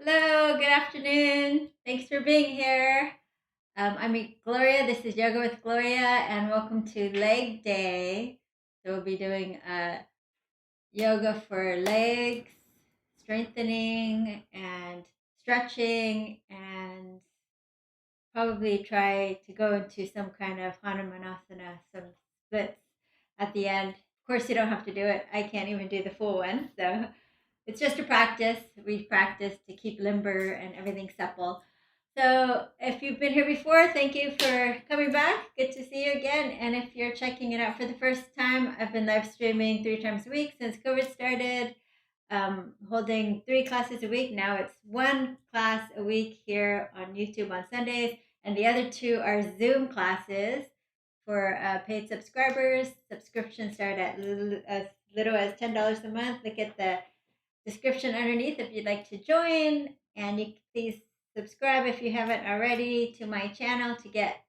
Hello, good afternoon. Thanks for being here. I'm Gloria. This is Yoga with Gloria, and welcome to Leg Day. So, we'll be doing yoga for legs, strengthening, and stretching, and probably try to go into some kind of Hanumanasana, some splits at the end. Of course, you don't have to do it. I can't even do the full one. So, it's just a practice. We practice to keep limber and everything supple. So if you've been here before, thank you for coming back. Good to see you again. And if you're checking it out for the first time, I've been live streaming 3 times a week since COVID started, holding 3 classes a week. Now it's 1 class a week here on YouTube on Sundays, and the other 2 are Zoom classes for paid subscribers. Subscriptions start at as little as $10 a month. Look at the description underneath if you'd like to join, and you please subscribe if you haven't already to my channel to get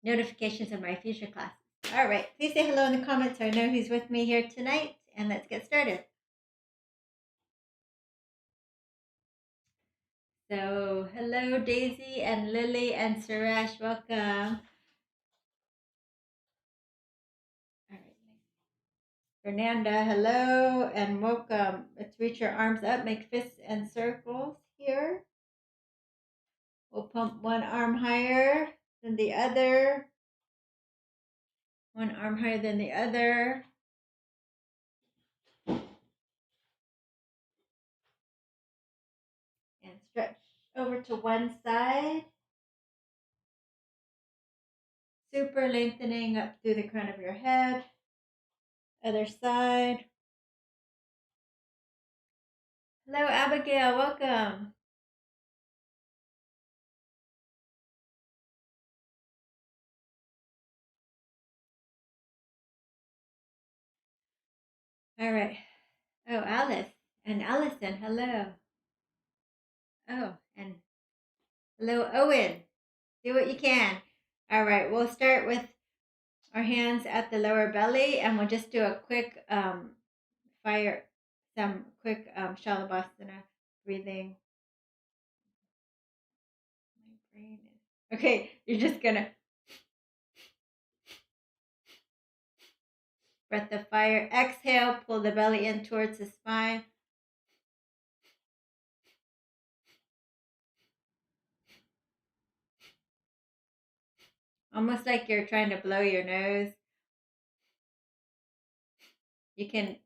notifications of my future classes. All right, please say hello in the comments so I know who's with me here tonight, and let's get started. So, hello Daisy and Lily and Suresh, welcome. All right, Fernanda, hello and welcome. Let's reach your arms up, make fists and circles here. We'll pump one arm higher than the other, one arm higher than the other. And stretch over to one side. Super lengthening up through the crown of your head. Other side. Hello, Abigail. Welcome. All right. Oh, Alice and Allison. Hello. Oh, and hello, Owen. Do what you can. All right. We'll start with our hands at the lower belly, and we'll just do a quick some quick shalabhasana breathing. My brain is okay. You're just gonna breath of fire. Exhale, pull the belly in towards the spine. Almost like you're trying to blow your nose. You can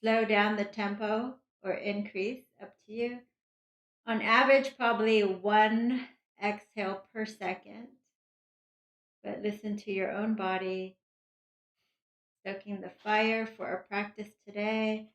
slow down the tempo or increase, up to you. On average, probably 1 exhale per second. But listen to your own body. Stoking the fire for our practice today.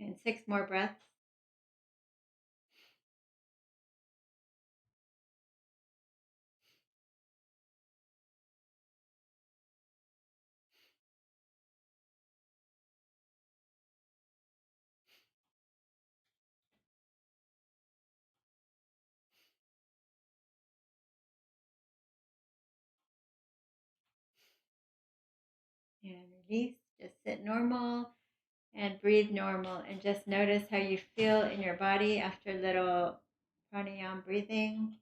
And 6 more breaths. And release. Just sit normal and breathe normal. And just notice how you feel in your body after a little pranayama breathing.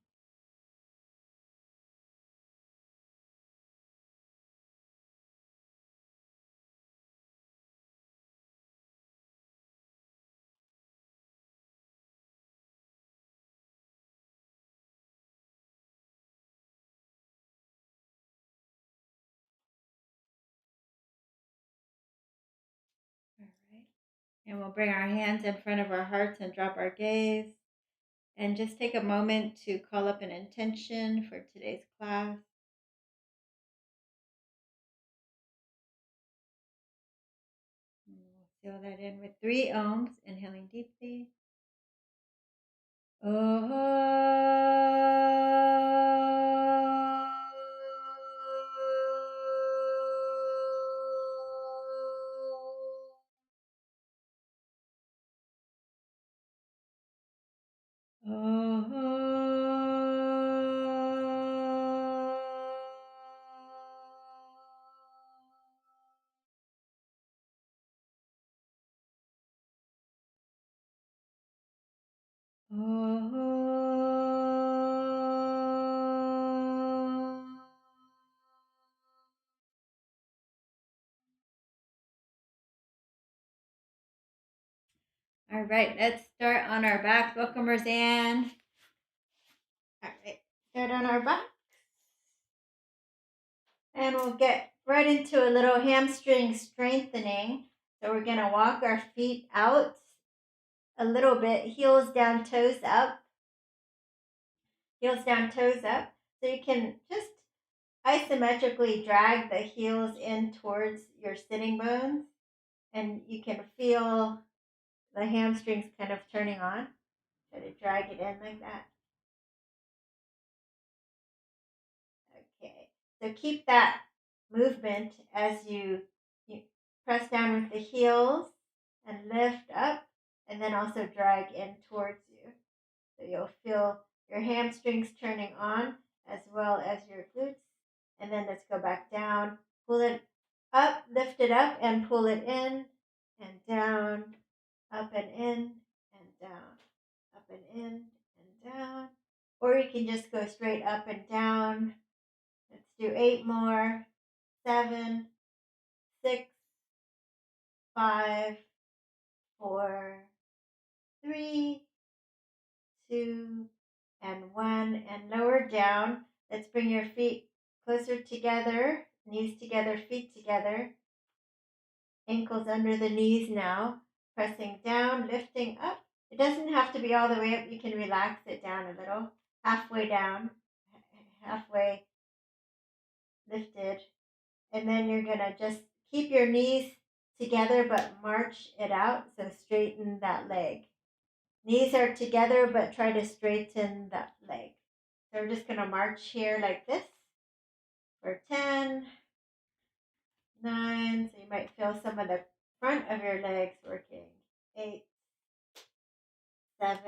All right. And we'll bring our hands in front of our hearts and drop our gaze. And just take a moment to call up an intention for today's class. And we'll Seal that in with 3 ohms, inhaling deeply. Oh. All right, let's start on our back. Welcome, Roseanne. All right, start on our back. And we'll get right into a little hamstring strengthening. So we're going to walk our feet out a little bit, heels down, toes up. Heels down, toes up. So you can just isometrically drag the heels in towards your sitting bones. And you can feel the hamstrings kind of turning on. Try to drag it in like that. Okay, so keep that movement as you press down with the heels and lift up, and then also drag in towards you. So you'll feel your hamstrings turning on as well as your glutes. And then let's go back down, pull it up, lift it up, and pull it in and down, up and in and down, up and in and down. Or you can just go straight up and down. Let's do 8 more. 7, 6, 5, 4, 3, 2, and 1. And lower down. Let's bring your feet closer together. Knees together, feet together. Ankles under the knees now. Pressing down, lifting up. It doesn't have to be all the way up. You can relax it down a little. Halfway down. Halfway lifted. And then you're going to just keep your knees together but march it out. So straighten that leg. Knees are together but try to straighten that leg. So we're just going to march here like this for 10, 9. So you might feel some of the front of your legs working. 8, 7,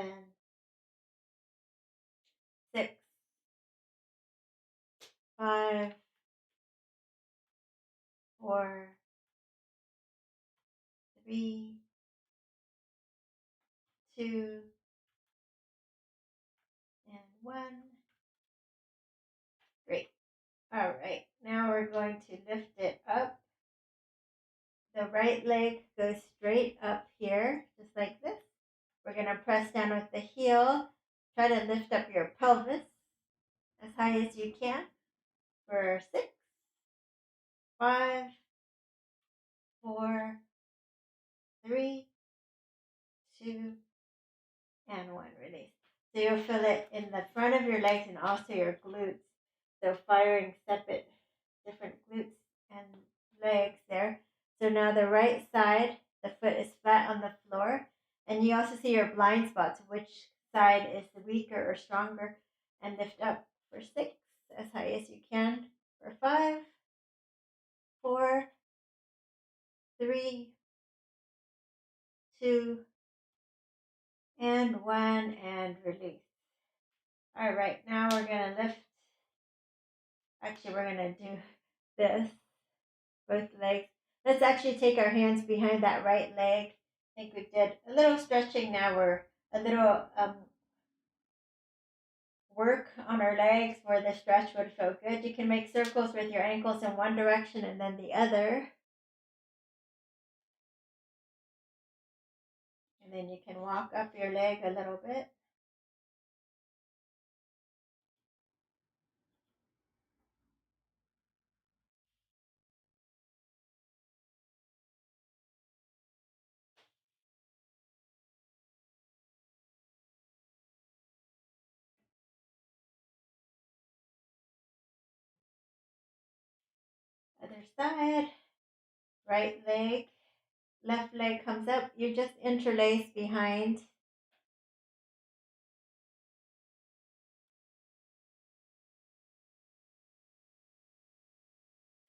6, 5, 4, 3, 2, and 1. Great. All right. Now we're going to lift it up. The right leg goes straight up here, just like this. We're going to press down with the heel. Try to lift up your pelvis as high as you can for 6, 5, 4, 3, 2, and 1. Release. So you'll feel it in the front of your legs and also your glutes. So firing separate different glutes and legs there. So now the right side, the foot is flat on the floor. And you also see your blind spots, which side is the weaker or stronger. And lift up for 6, as high as you can. For 5, 4, 3, 2, and 1, and release. All right, now we're going to lift. Actually, we're going to do this, both legs. Let's actually take our hands behind that right leg. I think we did a little stretching now. We're a little work on our legs where the stretch would feel good. You can make circles with your ankles in one direction and then the other. And then you can walk up your leg a little bit. Other side, right leg Left leg comes up. You just interlace behind.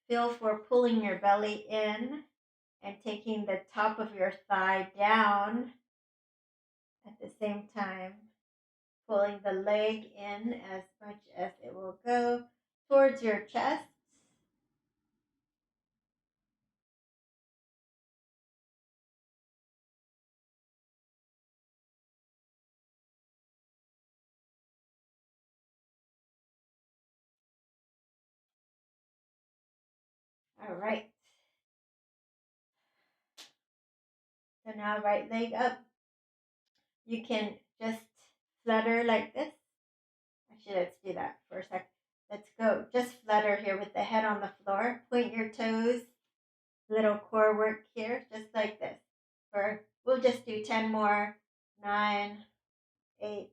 Feel for pulling your belly in and taking the top of your thigh down at the same time, pulling the leg in as much as it will go towards your chest. All right. So now right leg up. You can just flutter like this. Actually, let's do that for a sec. Let's go. Just flutter here with the head on the floor. Point your toes. Little core work here, just like this. We'll just do 10 more. 9, 8,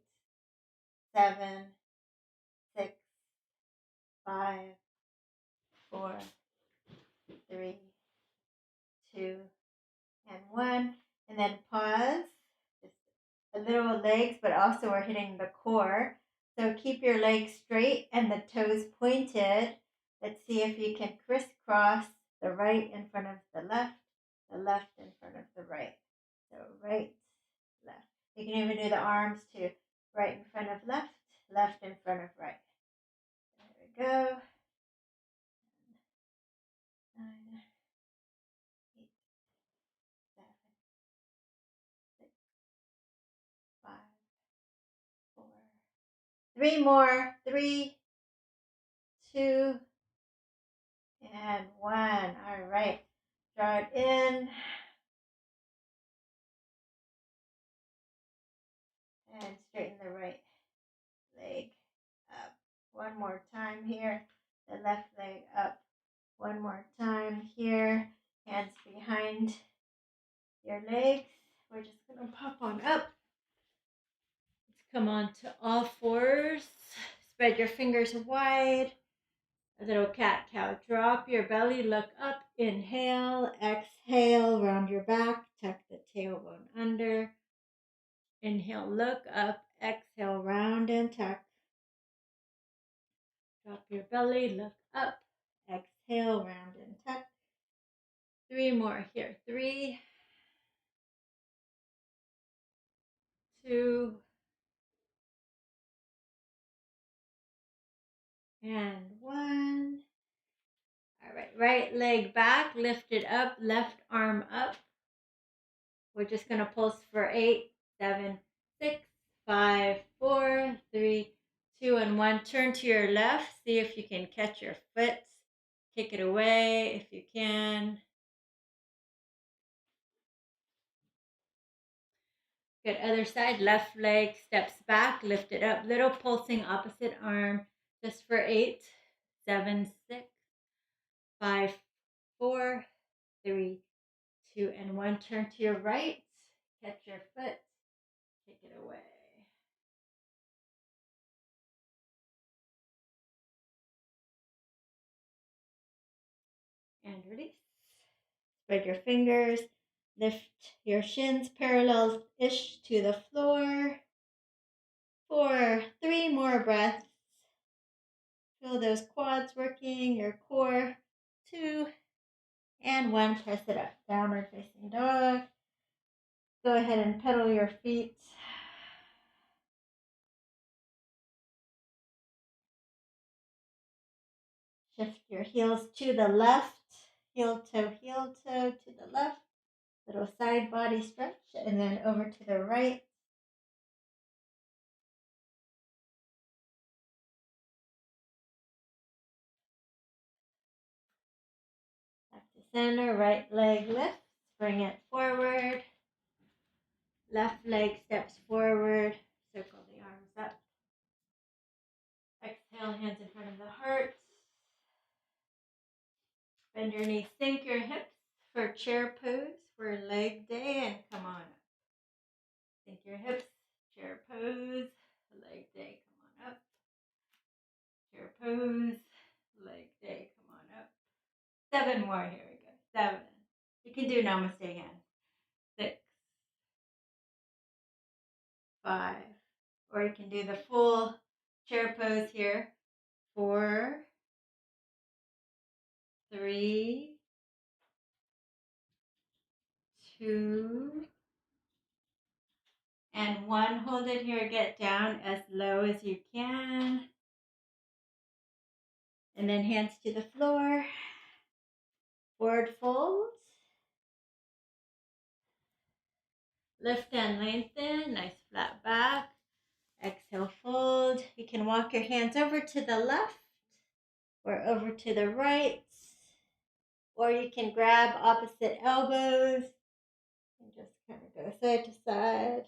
7, 6, 5, 4, 3, 2, and 1. And then pause. Just a little legs, but also we're hitting the core. So keep your legs straight and the toes pointed. Let's see if you can crisscross the right in front of the left in front of the right. So right, left. You can even do the arms too. Right in front of left, left in front of right. There we go. 9, 8, 7, 6, 5, 4. 3 more. 3, 2, and 1. All right. Draw it in. And straighten the right leg up. One more time here. The left leg up. One more time here. Hands behind your legs. We're just going to pop on up. Let's come on to all fours. Spread your fingers wide. A little cat-cow. Drop your belly, look up. Inhale, exhale, round your back. Tuck the tailbone under. Inhale, look up. Exhale, round and tuck. Drop your belly, look up. Exhale, round and tuck. 3 more here. 3, 2, and 1. All right, right leg back, lift it up, left arm up. We're just going to pulse for 8, 7, 6, 5, 4, 3, 2, and 1. Turn to your left. See if you can catch your foot. Kick it away if you can. Good. Other side. Left leg steps back. Lift it up. Little pulsing opposite arm. Just for 8, 7, 6, 5, 4, 3, 2, and 1. Turn to your right. Catch your foot. Kick it away. And release. Spread your fingers. Lift your shins parallel-ish to the floor. 4, 3 more breaths. Feel those quads working, your core. 2, and 1. Press it up. Downward facing dog. Go ahead and pedal your feet. Shift your heels to the left. Heel toe to the left. Little side body stretch, and then over to the right. Back to center, right leg lifts. Bring it forward. Left leg steps forward. Circle the arms up. Exhale, hands in front of the heart. Bend your knees, sink your hips for chair pose for leg day, and come on up. Sink your hips, chair pose, leg day, come on up. Chair pose, leg day, come on up. 7 more, here we go. 7. You can do namaste again. 5. Or you can do the full chair pose here. 4, 3, 2, and 1. Hold it here. Get down as low as you can. And then hands to the floor. Forward fold. Lift and lengthen. Nice flat back. Exhale, fold. You can walk your hands over to the left or over to the right. Or you can grab opposite elbows and just kind of go side to side.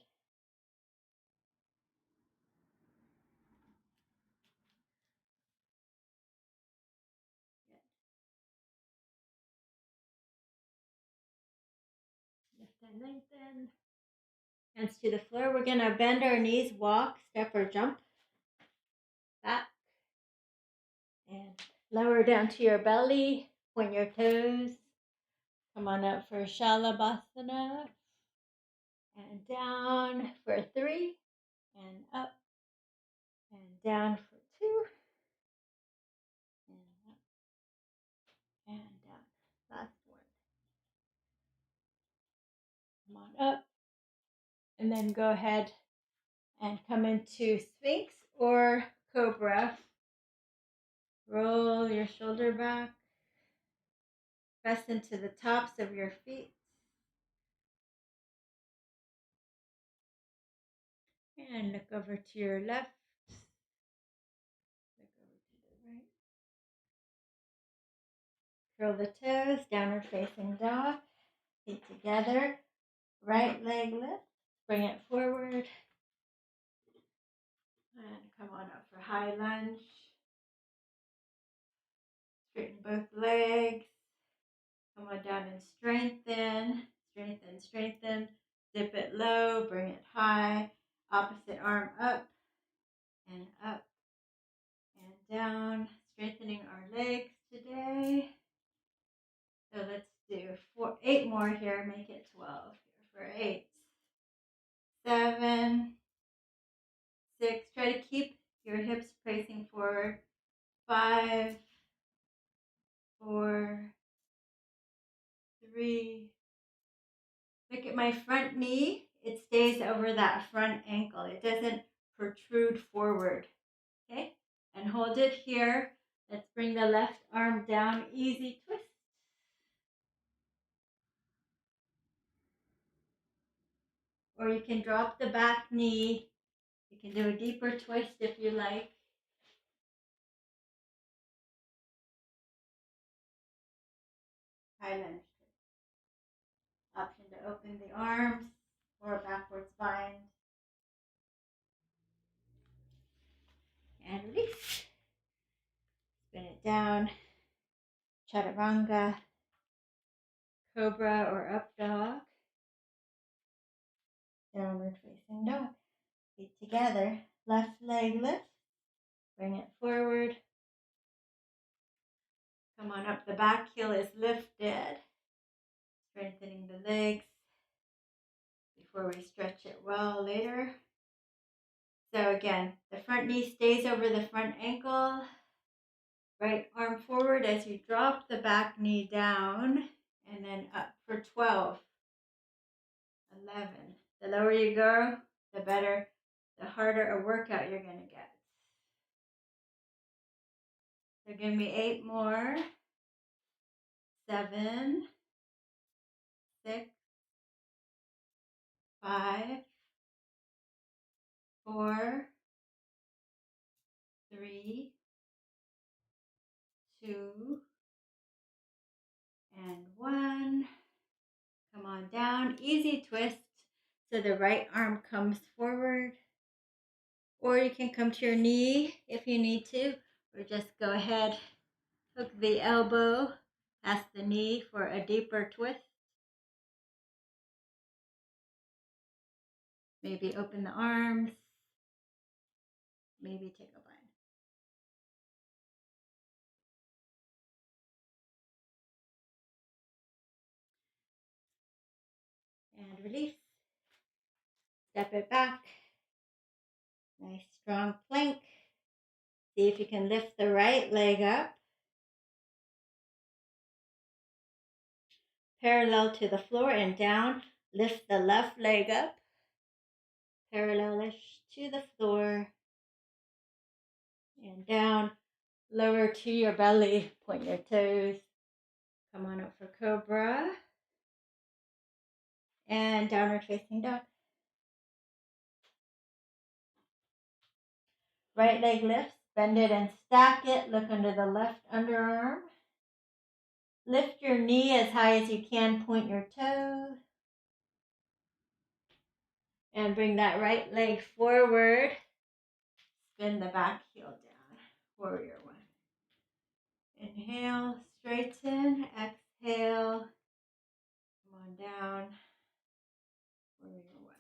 Lift and lengthen. Hands to the floor. We're going to bend our knees, walk, step, or jump. Back. And lower down to your belly. Point your toes. Come on up for Shalabhasana. And down for 3. And up. And down for 2. And up. And down. Last one. Come on up. And then go ahead and come into Sphinx or Cobra. Roll your shoulder back. Press into the tops of your feet. And look over to your left. Look over to the right. Curl the toes, downward facing dog. Feet together. Right leg lift. Bring it forward. And come on up for high lunge. Straighten both legs. Come on down and strengthen. Strengthen, strengthen. Dip it low, bring it high. Opposite arm up and up and down. Strengthening our legs today. So let's do 8 more here. Make it 12 here for 8, 7, 6. Try to keep your hips facing forward. 5, 4, 3. Look at my front knee. It stays over that front ankle. It doesn't protrude forward. Okay? And hold it here. Let's bring the left arm down. Easy twist. Or you can drop the back knee. You can do a deeper twist if you like. High lunge twist. Option to open the arms or backwards bind. And release. Spin it down. Chaturanga. Cobra or up dog. Downward facing dog. Feet together. Left leg lift. Bring it forward. Come on up. The back heel is lifted. Strengthening the legs before we stretch it well later. So again, the front knee stays over the front ankle. Right arm forward as you drop the back knee down. And then up for 12, 11. The lower you go, the better, the harder a workout you're going to get. So give me 8 more. 7, 6, 5, 4, 3, 2, and 1. Come on down. Easy twist. So the right arm comes forward. Or you can come to your knee if you need to. Or just go ahead, hook the elbow past the knee for a deeper twist. Maybe open the arms. Maybe take a bind. And release. Step it back. Nice strong plank. See if you can lift the right leg up. Parallel to the floor and down. Lift the left leg up. Parallel-ish to the floor and down. Lower to your belly. Point your toes. Come on up for cobra. And downward facing dog. Right leg lifts. Bend it and stack it. Look under the left underarm. Lift your knee as high as you can. Point your toes. And bring that right leg forward. Spin the back heel down. Warrior one. Inhale, straighten. Exhale. Come on down. Warrior one.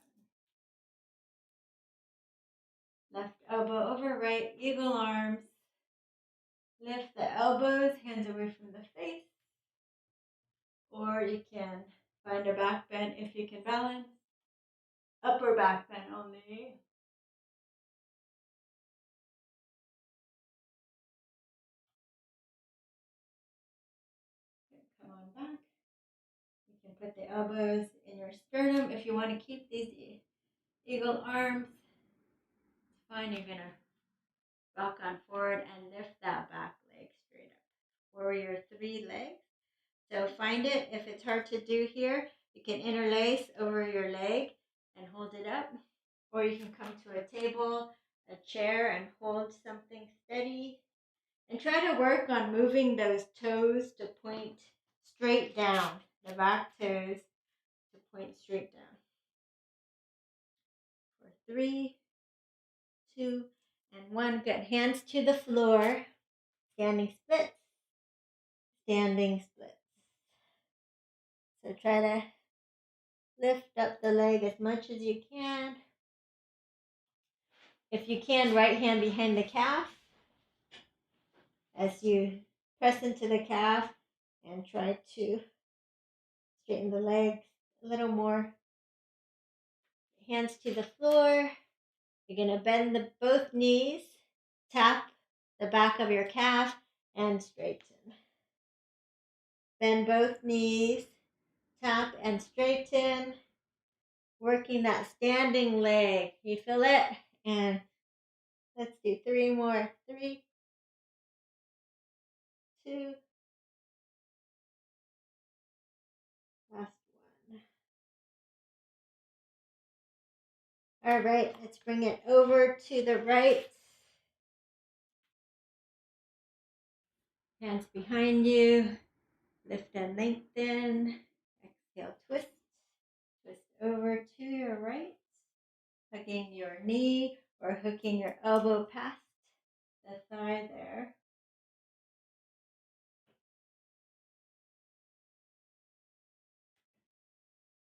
Left elbow over right. Eagle arms. Lift the elbows. Hands away from the face. Or you can find a back bend if you can balance. Upper back bend only. Come on back. You can put the elbows in your sternum. If you want to keep these eagle arms, it's fine. You're going to rock on forward and lift that back leg straight up. Warrior three legs. So find it. If it's hard to do here, you can interlace over your leg and hold it up. Or you can come to a table, a chair, and hold something steady. And try to work on moving those toes to point straight down. The back toes to point straight down. For 3, 2, and 1. Good. Hands to the floor. Standing splits. Standing splits. So try to lift up the leg as much as you can. If you can, right hand behind the calf. As you press into the calf and try to straighten the legs a little more. Hands to the floor. You're going to bend both knees, tap the back of your calf, and straighten. Bend both knees, tap and straighten. Working that standing leg. You feel it? And let's do 3 more. 3, 2, last one. All right, let's bring it over to the right. Hands behind you. Lift and lengthen. Exhale, twist. Twist over to your right. Hugging your knee or hooking your elbow past the thigh there.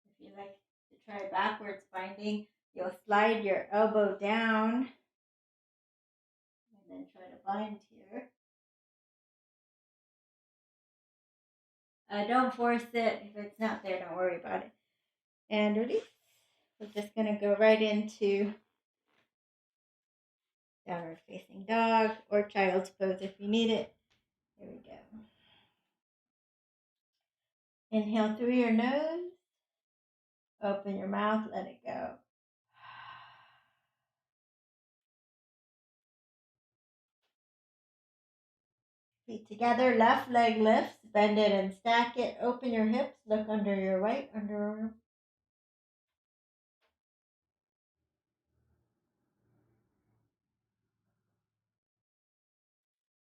If you like to try backwards binding, you'll slide your elbow down and then try to bind here. Don't force it. If it's not there, don't worry about it. And release. We're just going to go right into downward facing dog or child's pose if you need it. Here we go. Inhale through your nose. Open your mouth. Let it go. Feet together. Left leg lifts. Bend it and stack it. Open your hips. Look under your right underarm.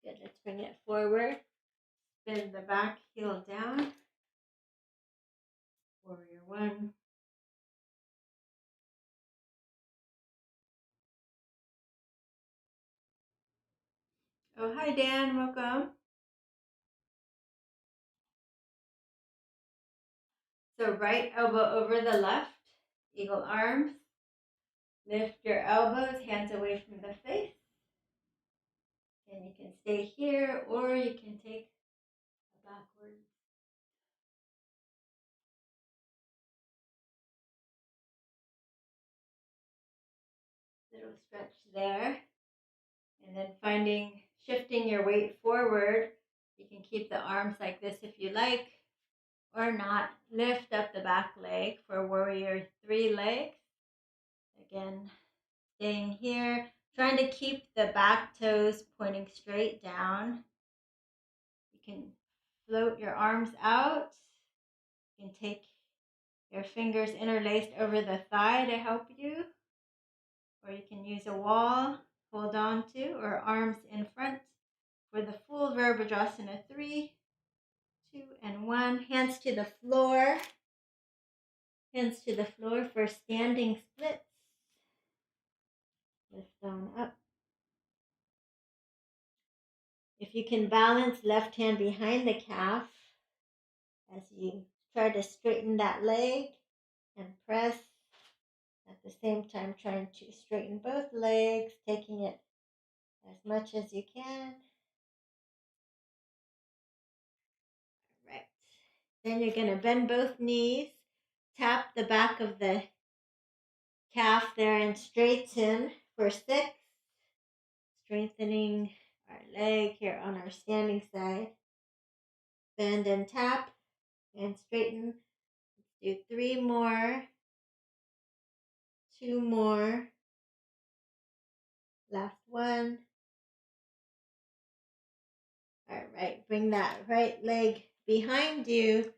Good. Let's bring it forward. Spin the back heel down. Warrior one. Oh, hi, Dan. Welcome. So right elbow over the left. Eagle arms. Lift your elbows. Hands away from the face. And you can stay here or you can take a backwards. Little little stretch there. And then shifting your weight forward. You can keep the arms like this if you like, or not. Lift up the back leg for warrior 3 legs. Again, staying here, trying to keep the back toes pointing straight down. You can float your arms out. You can take your fingers interlaced over the thigh to help you, or you can use a wall, hold on to, or arms in front for the full Virabhadrasana 3, 2, and 1. Hands to the floor. Hands to the floor for standing splits. Lift on up. If you can balance, left hand behind the calf as you try to straighten that leg and press. At the same time, trying to straighten both legs, taking it as much as you can. All right. Then you're going to bend both knees, tap the back of the calf there and straighten for 6. Strengthening our leg here on our standing side. Bend and tap and straighten. Let's do 3 more. 2 more. Last one. All right, bring that right leg behind you.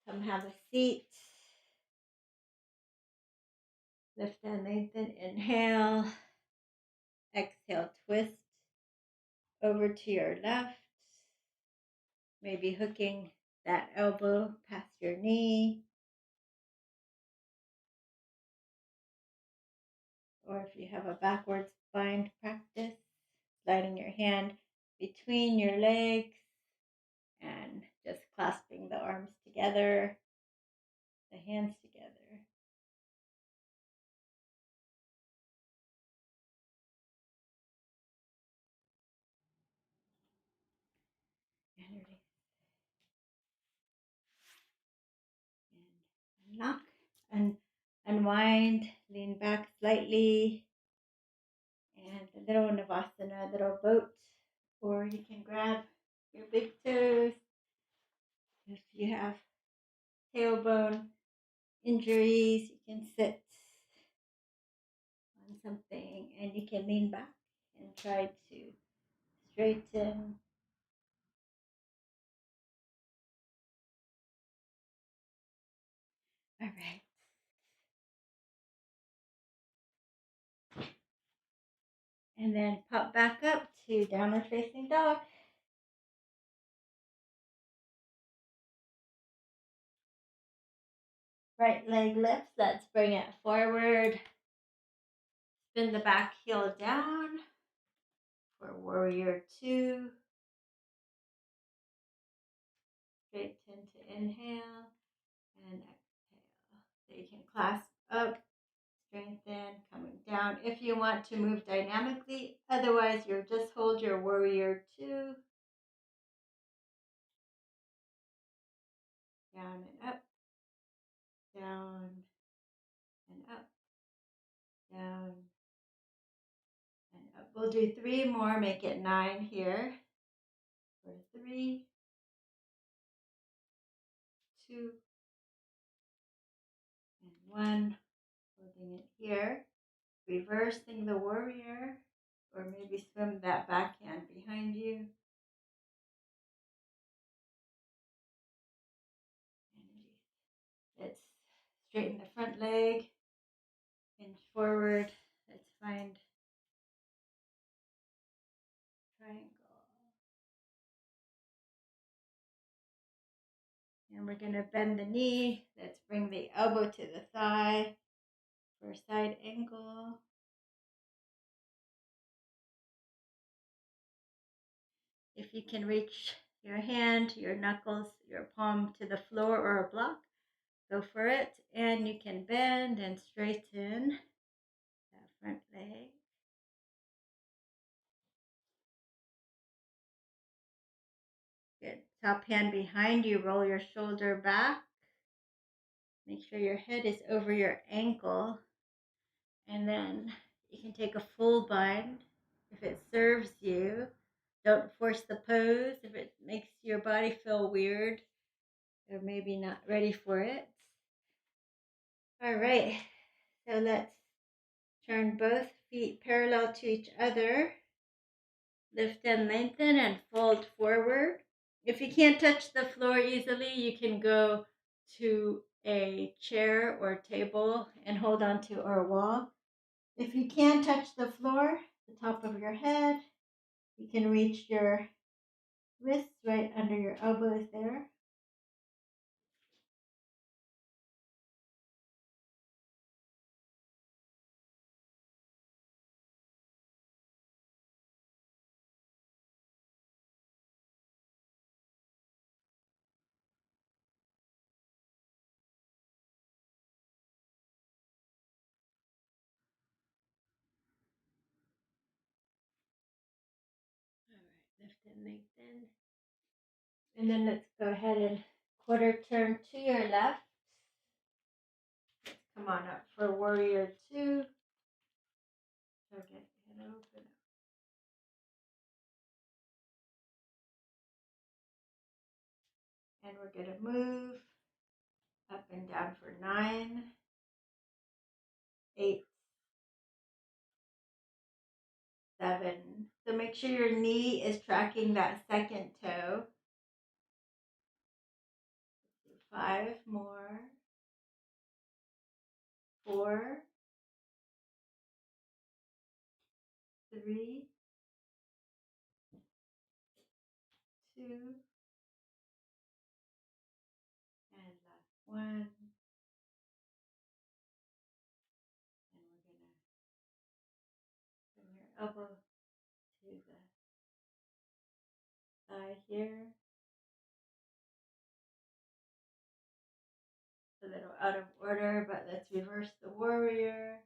Come have a seat. Lift and lengthen. Inhale. Exhale, twist over to your left. Maybe hooking that elbow past your knee. Or if you have a backwards bind practice, sliding your hand between your legs and just clasping the arms together, the hands together. And release. And unlock and unwind, lean back slightly. And a little Navasana, a little boat. Or you can grab your big toes. If you have tailbone injuries, you can sit on something and you can lean back and try to straighten. All right. And then pop back up to downward facing dog. Right leg lifts. Let's bring it forward. Spin the back heel down for warrior 2. Straighten to inhale and exhale. So you can clasp up, strengthen, coming down if you want to move dynamically. Otherwise, you'll just hold your warrior 2. Down and up, down and up, down and up. We'll do 3 more, make it 9 here. For 3, 2, and 1. Holding it here. Reversing the warrior, or maybe swim that backhand behind you. Let's straighten the front leg, hinge forward. Let's find triangle. And we're going to bend the knee. Let's bring the elbow to the thigh for side angle. If you can reach your hand, your knuckles, your palm to the floor or a block, go for it. And you can bend and straighten that front leg. Good. Top hand behind you, roll your shoulder back. Make sure your head is over your ankle. And then You can take a full bind if it serves you. Don't force the pose if it makes your body feel weird or maybe not ready for it. All right, so let's turn both feet parallel to each other. Lift and lengthen and fold forward. If you can't touch the floor easily, you can go to a chair or table and hold on to or a wall. If you can't touch the floor, the top of your head, you can reach your wrists right under your elbows there. All right, lift and lengthen. And then let's go ahead and quarter turn to your left. Come on up for warrior two. So get head open. And we're going to move up and down for 9, 8, 7. So make sure your knee is tracking that second toe. 5 more. 4, 3, 2, and last one. And we're going to bring your elbow to the thigh here. A little out of order, but let's reverse the warrior.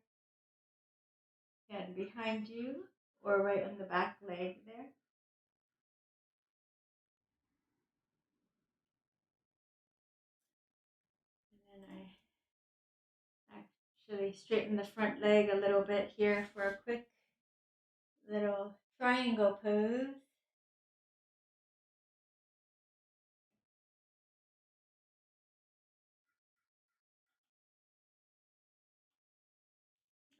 Hand behind you or right on the back leg there. And then I actually straighten the front leg a little bit here for a quick little triangle pose.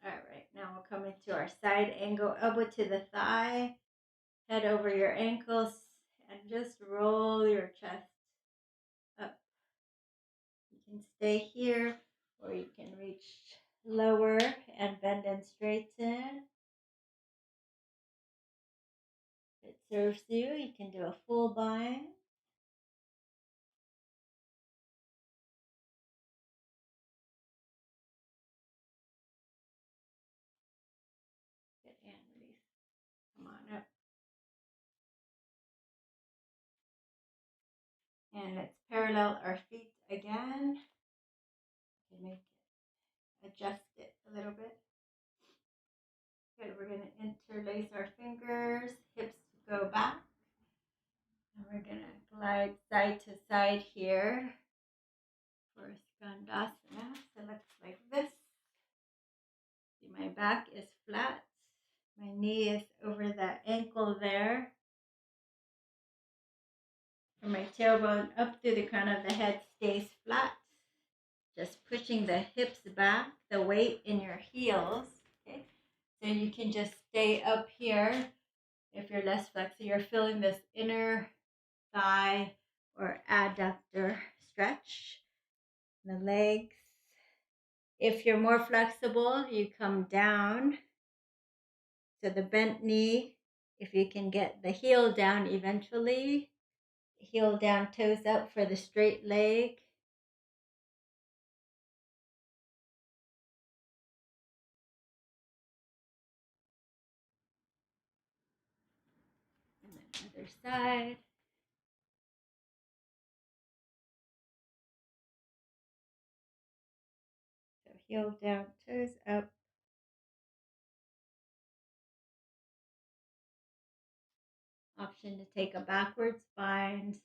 All right, now we'll come into our side angle, elbow to the thigh, head over your ankles, and just roll your chest up. You can stay here, or you can reach lower and bend and straighten. If it serves you, you can do a full bind. Good, and release. Come on up. And let's parallel our feet again to make it, adjust it a little bit. Good, we're going to interlace our fingers, hips go back. And we're going to glide side to side here for Skandasana. So it looks like this. See, my back is flat. My knee is over the ankle there. And my tailbone up through the crown of the head stays flat. Just pushing the hips back, the weight in your heels. Okay, so you can just stay up here if you're less flexible. You're feeling this inner thigh or adductor stretch. The legs. If you're more flexible, you come down to the bent knee. If you can get the heel down eventually, heel down, toes up for the straight leg. And then other side. So heel down, toes up. Option to take a backwards bind. Go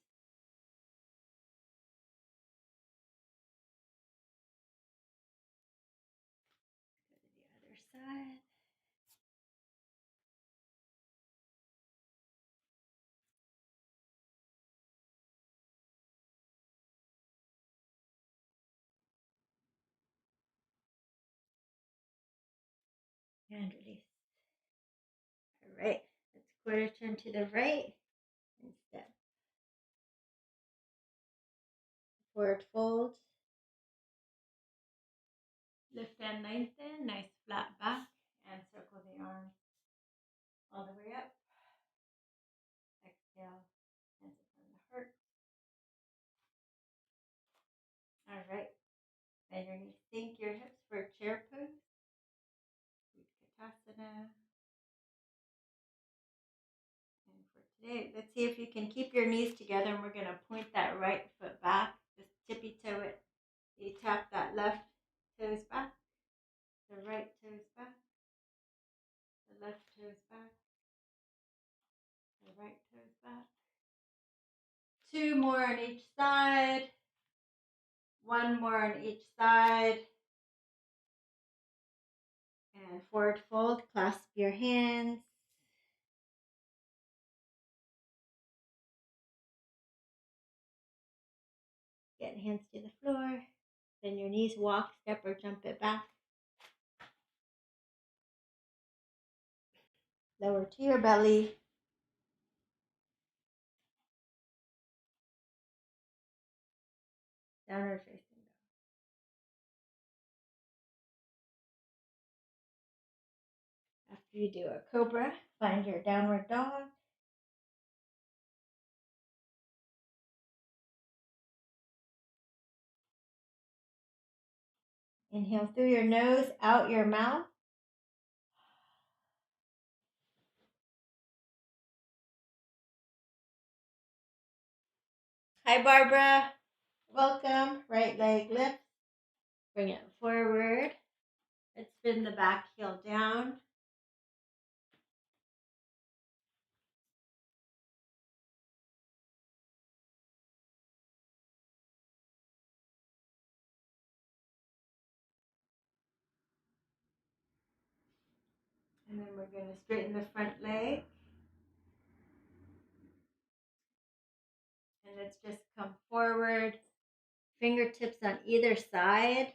to the other side. And release. All right. Let's quarter turn to the right and step. Forward fold. Lift and lengthen. Nice flat back. And circle the arms all the way up. Exhale. Hands in front of the heart. All right. Bend your knees. Sink your hips for a chair pose. Utkatasana. And for today, let's see if you can keep your knees together, and we're going to point that right foot back. Just tippy toe it. You tap that left toes back. The right toes back. The left toes back. The right toes back. 2 more on each side. 1 more on each side. And forward fold. Clasp your hands. Get hands to the floor. Bend your knees. Walk, step, or jump it back. Lower to your belly. Downward facing dog. After you do a cobra, find your downward dog. Inhale through your nose, out your mouth. Hi, Barbara. Welcome. Right leg lift. Bring it forward. Let's spin the back heel down. And then we're going to straighten the front leg. And let's just come forward. Fingertips on either side.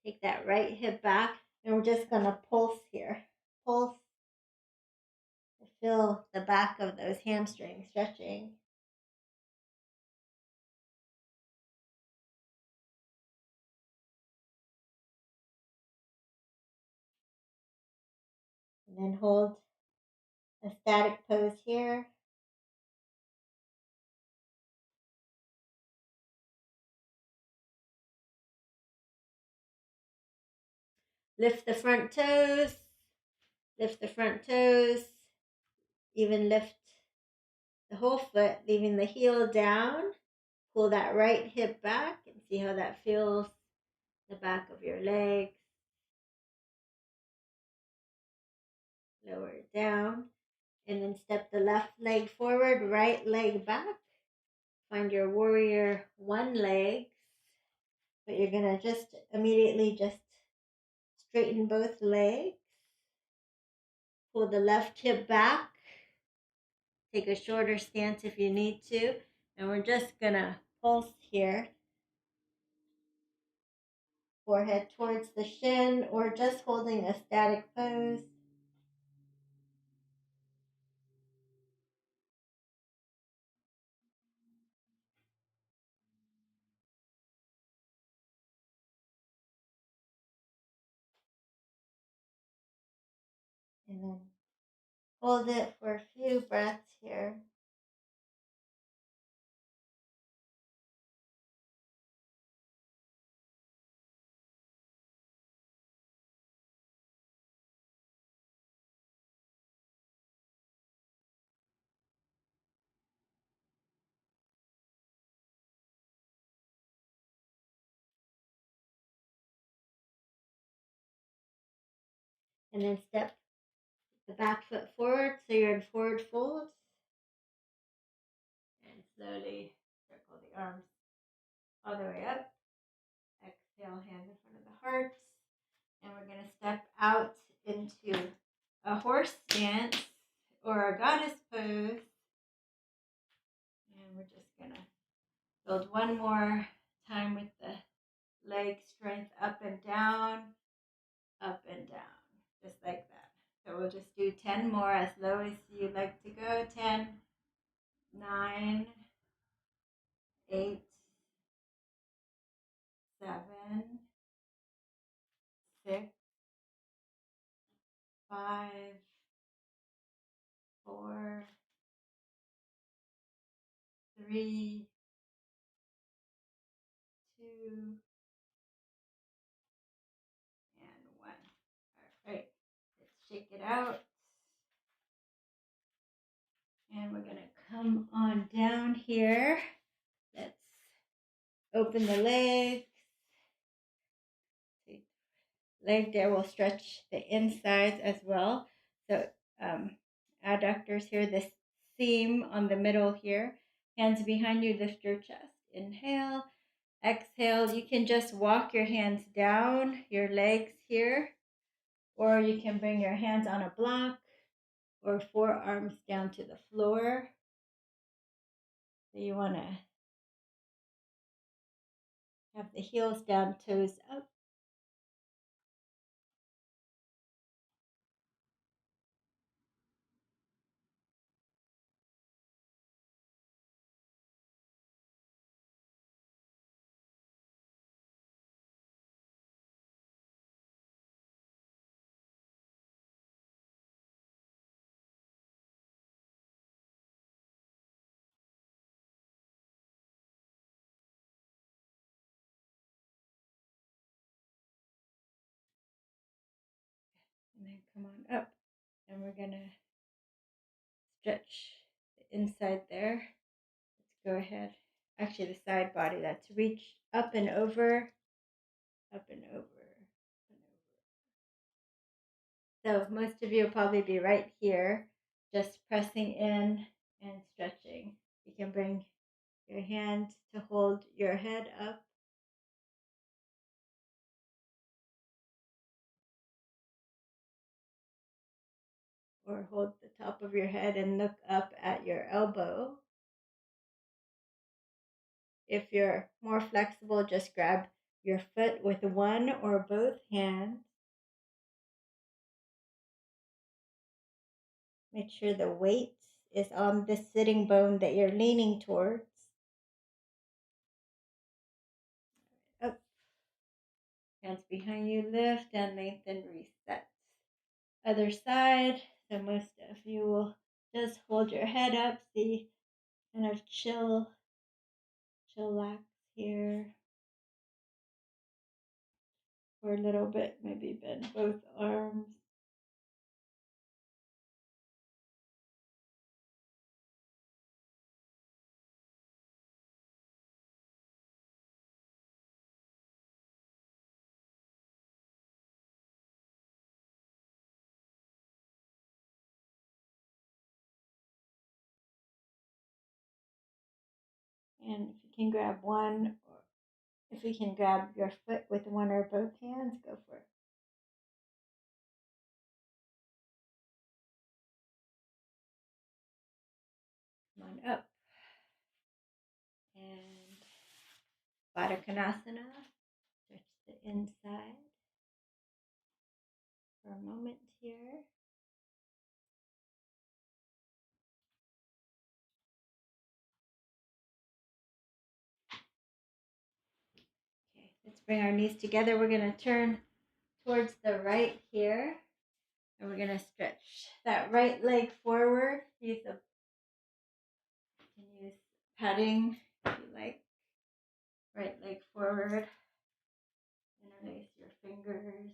Take that right hip back. And we're just going to pulse here. Pulse. Feel the back of those hamstrings stretching. And then hold a static pose here. Lift the front toes. Lift the front toes. Even lift the whole foot, leaving the heel down. Pull that right hip back and see how that feels. The back of your legs. Lower it down. And then step the left leg forward, right leg back. Find your warrior 1 leg. But you're going to just immediately just straighten both legs. Pull the left hip back. Take a shorter stance if you need to. And we're just going to pulse here. Forehead towards the shin or just holding a static pose. And then hold it for a few breaths here. And then step the back foot forward so you're in forward fold. And slowly circle the arms all the way up. Exhale, hands in front of the heart. And we're going to step out into a horse stance or a goddess pose. And we're just going to build one more time with the leg strength up and down, just like that. So we'll just do 10 more, as low as you like to go. 10, 9, 8, 7, 6, 5, 4, 3, 2, and 1. All right, let's shake it out. And we're going to come on down here. Let's open the legs. Leg there will stretch the insides as well. So adductors here, this seam on the middle here. Hands behind you, lift your chest. Inhale, exhale. You can just walk your hands down your legs here, or you can bring your hands on a block or forearms down to the floor. So you want to have the heels down, toes up. And then come on up. And we're going to stretch the inside there. Let's go ahead. Actually, the side body. Let's reach up and over, up and over, up and over. So most of you will probably be right here, just pressing in and stretching. You can bring your hand to hold your head up. Or hold the top of your head and look up at your elbow. If you're more flexible, just grab your foot with one or both hands. Make sure the weight is on the sitting bone that you're leaning towards. Up. Hands behind you, lift and lengthen, reset. Other side. So most of you will just hold your head up, see, kind of chillax here for a little bit. Maybe bend both arms. And if you can grab one, or if you can grab your foot with one or both hands, go for it. Come on up. And Baddha Konasana. Stretch the inside for a moment here. Okay, let's bring our knees together. We're going to turn towards the right here. And we're going to stretch that right leg forward. You can use padding if you like. Right leg forward. Interlace your fingers.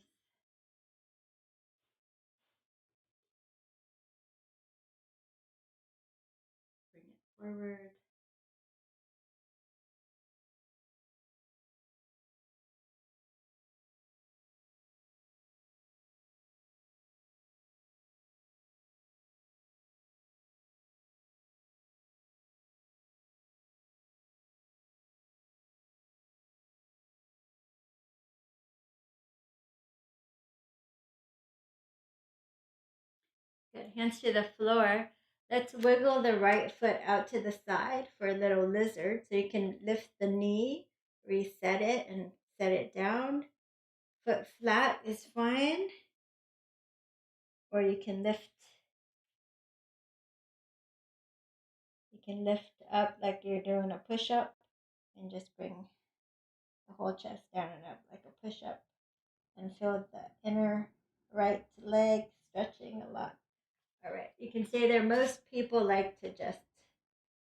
Bring it forward. Good. Hands to the floor. Let's wiggle the right foot out to the side for a little lizard. So you can lift the knee, reset it, and set it down. Foot flat is fine. Or you can lift up like you're doing a push-up and just bring the whole chest down and up like a push-up and feel the inner right leg stretching a lot. All right, you can stay there. Most people like to just,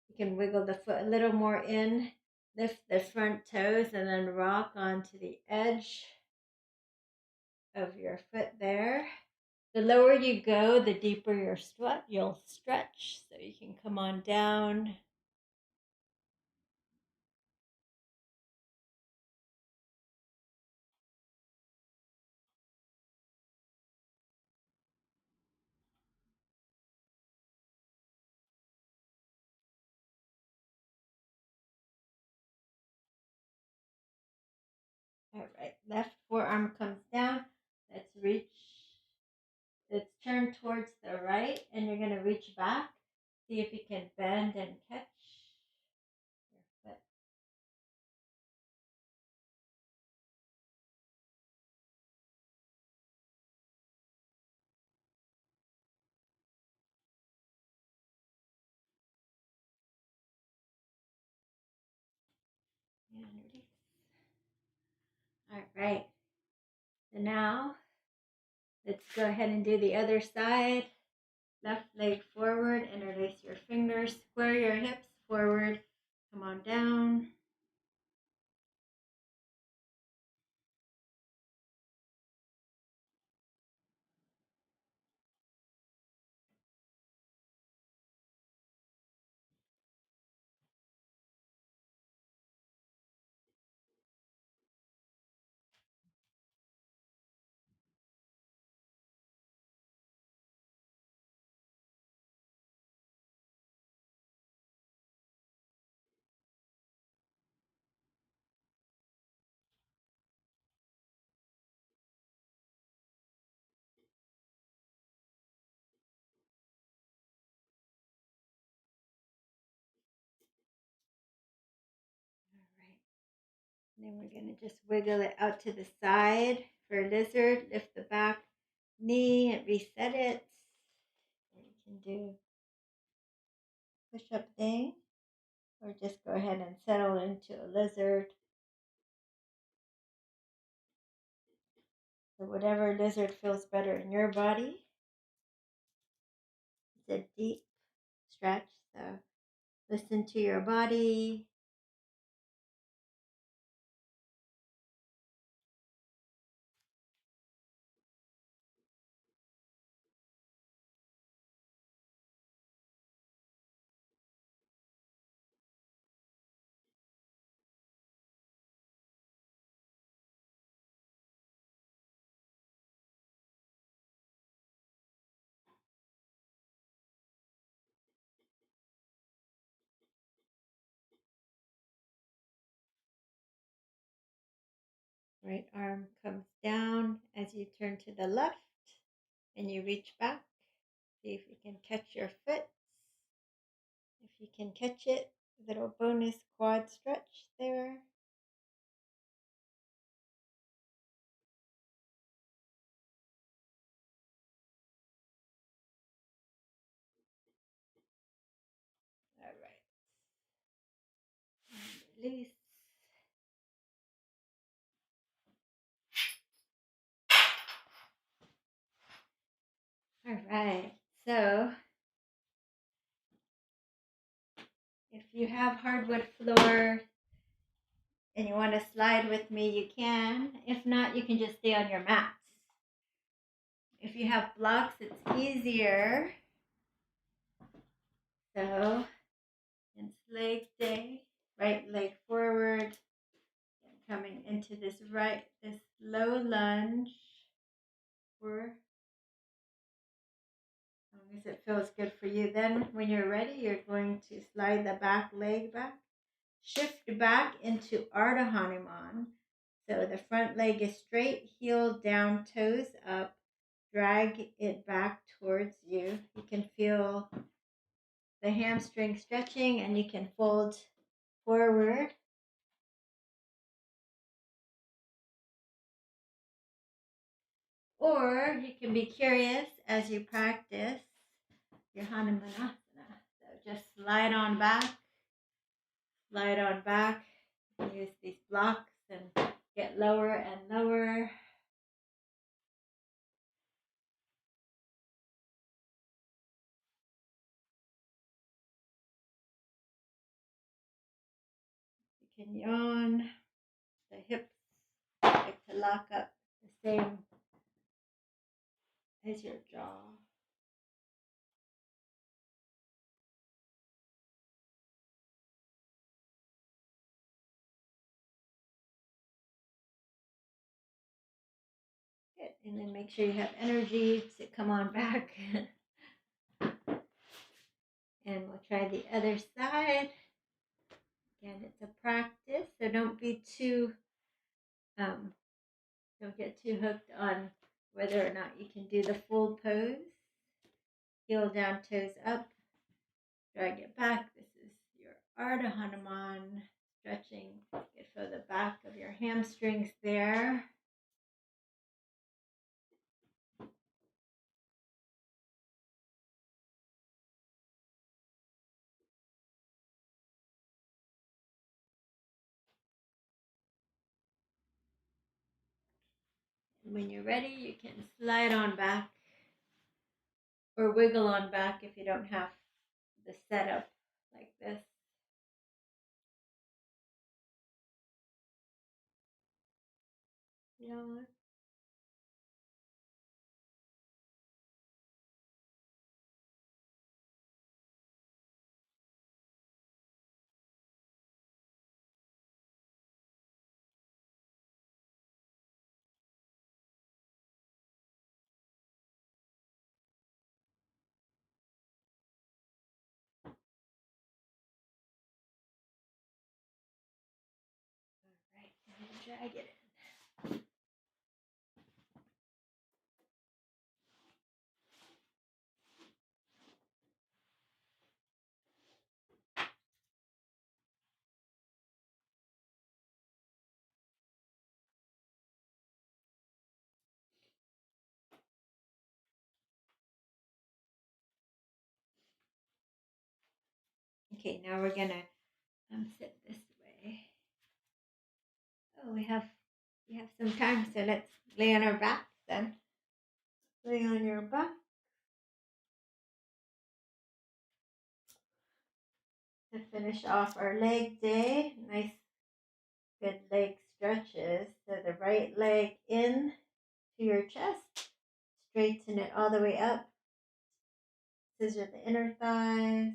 you can wiggle the foot a little more in, lift the front toes, and then rock onto the edge of your foot there. The lower you go, the deeper you'll stretch. So you can come on down. All right, left forearm comes down. Let's turn towards the right, and you're going to reach back. See if you can bend and catch your foot. And release. All right. So now let's go ahead and do the other side. Left leg forward, interlace your fingers, square your hips forward, come on down. All right. And then we're going to just wiggle it out to the side for lizard. Lift the back knee and reset it. And you can do push-up thing, or just go ahead and settle into a lizard. So whatever lizard feels better in your body. It's a deep stretch, so listen to your body. Right arm comes down as you turn to the left and you reach back. See if you can catch your foot. If you can catch it, a little bonus quad stretch there. All right. And release. All right. So if you have hardwood floor and you want to slide with me, you can. If not, you can just stay on your mats. If you have blocks, it's easier. So it's leg day, right leg forward, and coming into this low lunge for as long as it feels good for you. Then when you're ready, you're going to slide the back leg back, shift back into Ardha Hanuman. So the front leg is straight, heel down, toes up, drag it back towards you. You can feel the hamstring stretching, and you can fold forward. Or you can be curious as you practice your Hanumanasana. So just slide on back, slide on back. Use these blocks and get lower and lower. You can yawn. The hips like to lock up the same as your jaw. Good. And then make sure you have energy to come on back. And we'll try the other side. Again, it's a practice, so don't get too hooked on whether or not you can do the full pose. Heel down, toes up. Drag it back. This is your Ardha Hanuman. Stretching. You can feel the back of your hamstrings there. And when you're ready, you can slide on back or wiggle on back if you don't have the setup like this. Yawn. All right, and drag it in. Okay, now we're gonna sit this way. Oh, we have some time, so let's lay on our back then. Lay on your back. To finish off our leg day, nice good leg stretches. So the right leg in to your chest, straighten it all the way up. Scissor the inner thighs.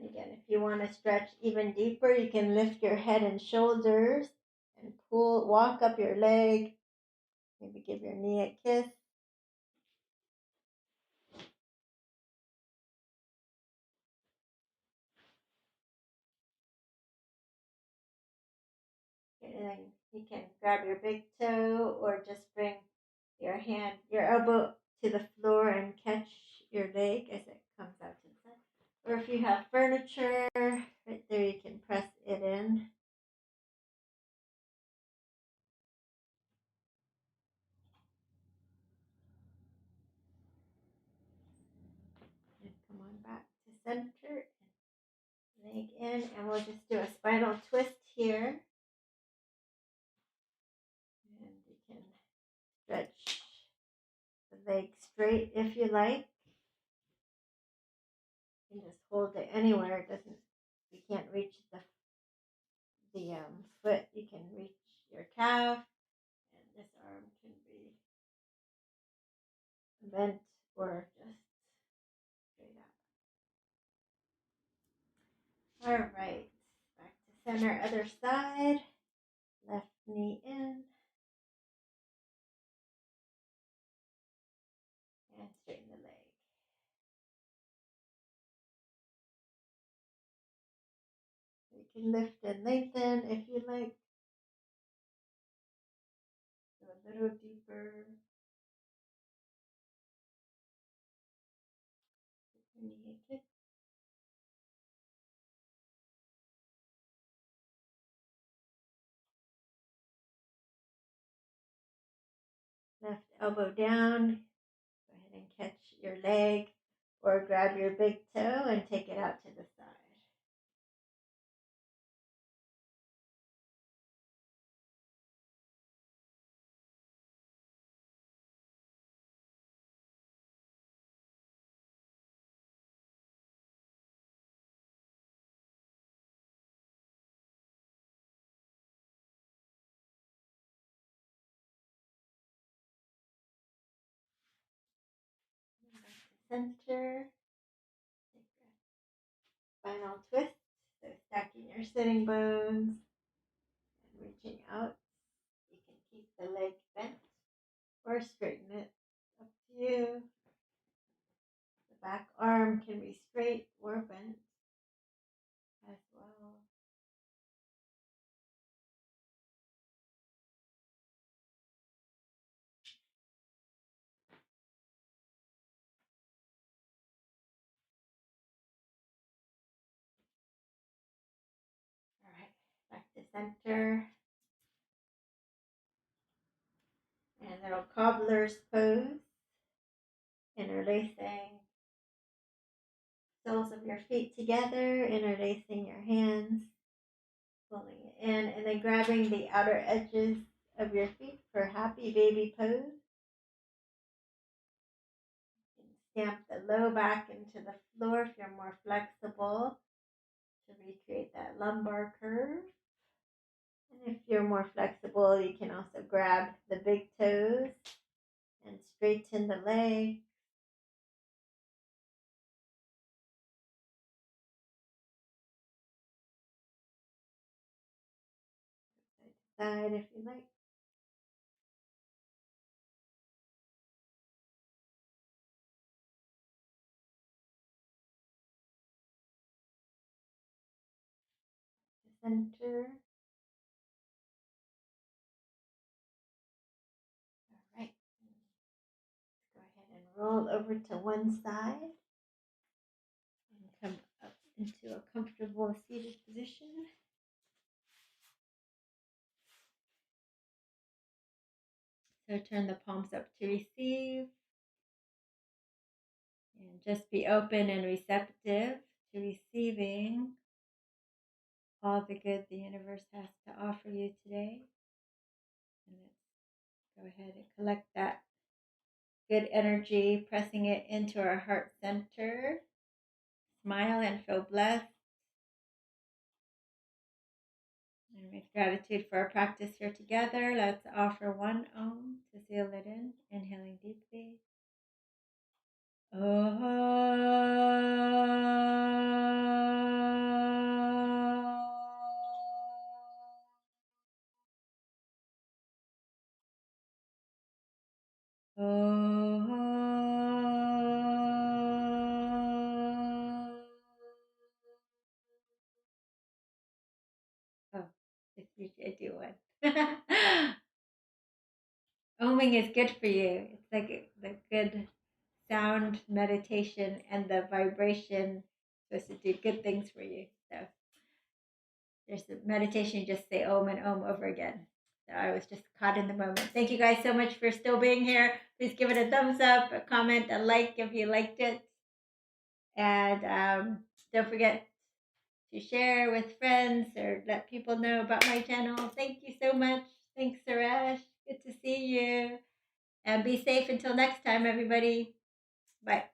And again, if you want to stretch even deeper, you can lift your head and shoulders and walk up your leg. Maybe give your knee a kiss. And then you can grab your big toe or just bring your elbow to the floor and catch your leg as it comes out to the side. Or if you have furniture right there, you can press it in. And come on back to center. Leg in, and we'll just do a spinal twist here. And you can stretch the leg straight if you like. You can just hold it anywhere. You can't reach the foot. You can reach your calf, and this arm can be bent or just straight up. All right, back to center, other side. Left knee in, and straighten the leg. You can lift and lengthen if you like. Go a little deeper. Knee kick. elbow down. Go ahead and catch your leg or grab your big toe and take it out to the side. Center. Spinal twist. So stacking your sitting bones and reaching out. You can keep the leg bent or straighten it. Up to you. The back arm can be straight or bent as well. All right, back to center. And little cobbler's pose, interlacing soles of your feet together, interlacing your hands, pulling it in, and then grabbing the outer edges of your feet for happy baby pose. Stamp the low back into the floor if you're more flexible to recreate that lumbar curve. And if you're more flexible, you can also grab the big toes and straighten the leg. Side to side if you like. Center. All right. Go ahead and roll over to one side and come up into a comfortable seated position. So turn the palms up to receive and just be open and receptive to receiving all the good the universe has to offer you today. And let's go ahead and collect that good energy, pressing it into our heart center. Smile and feel blessed. And with gratitude for our practice here together, let's offer one Om to seal it in. Inhaling deeply. Oh. Oh, it's usually I do one. Oming is good for you. It's like the good sound meditation and the vibration supposed to do good things for you. So there's the meditation, you just say Om and Om over again. So I was just caught in the moment. Thank you guys so much for still being here. Please give it a thumbs up, a comment, a like if you liked it. And don't forget to share with friends or let people know about my channel. Thank you so much. Thanks, Suresh. Good to see you. And be safe until next time, everybody. Bye.